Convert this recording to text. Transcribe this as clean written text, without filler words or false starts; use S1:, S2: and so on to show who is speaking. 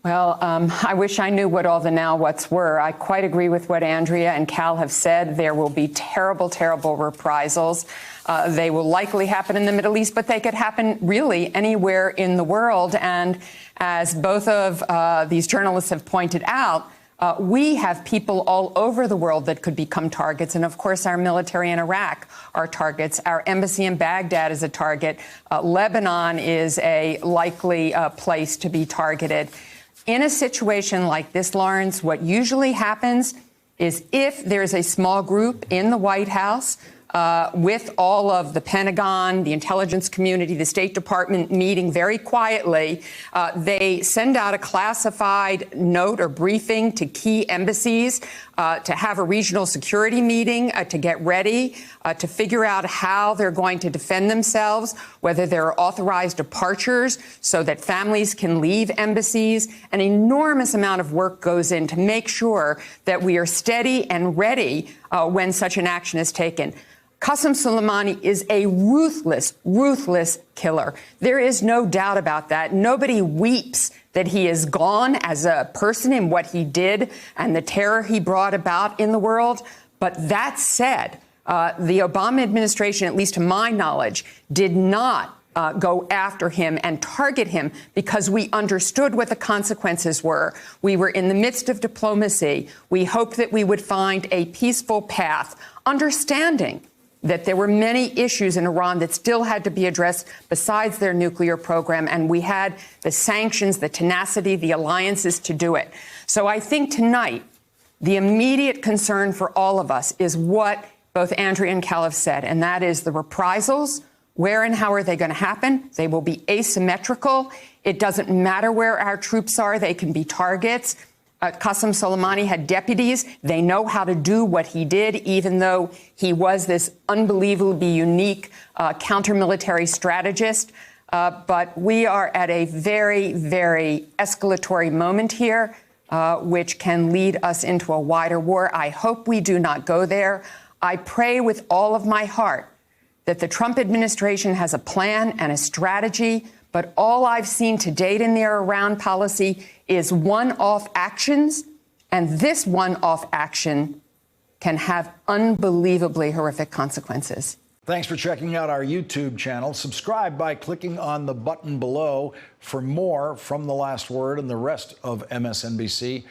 S1: Well, I wish I knew what all the now what's were. I quite agree with what Andrea and Cal have said. There will be terrible, terrible reprisals. They will likely happen in the Middle East, but they could happen really anywhere in the world. And as both of these journalists have pointed out, we have people all over the world that could become targets. And of course, our military in Iraq are targets. Our embassy in Baghdad is a target. Lebanon is a likely place to be targeted. In a situation like this, Lawrence, what usually happens is if there's a small group in the White House with all of the Pentagon, the intelligence community, the State Department meeting very quietly, they send out a classified note or briefing to key embassies to have a regional security meeting to get ready, to figure out how they're going to defend themselves, whether there are authorized departures so that families can leave embassies. An enormous amount of work goes in to make sure that we are steady and ready when such an action is taken. Qasem Soleimani is a ruthless, ruthless killer. There is no doubt about that. Nobody weeps that he is gone as a person in what he did and the terror he brought about in the world. But that said, the Obama administration, at least to my knowledge, did not go after him and target him because we understood what the consequences were. We were in the midst of diplomacy. We hoped that we would find a peaceful path, understanding that there were many issues in Iran that still had to be addressed besides their nuclear program, and we had the sanctions, the tenacity, the alliances to do it. So I think tonight, the immediate concern for all of us is what both Andrea and Cal have said, and that is the reprisals. Where and how are they going to happen? They will be asymmetrical. It doesn't matter where our troops are. They can be targets. Qasem Soleimani had deputies. They know how to do what he did, even though he was this unbelievably unique counter-military strategist. But we are at a very, very escalatory moment here, which can lead us into a wider war. I hope we do not go there. I pray with all of my heart that the Trump administration has a plan and a strategy, but all I've seen to date in their Iran policy is one-off actions, and this one-off action can have unbelievably horrific consequences.
S2: Thanks for checking out our YouTube channel. Subscribe by clicking on the button below for more from The Last Word and the rest of MSNBC.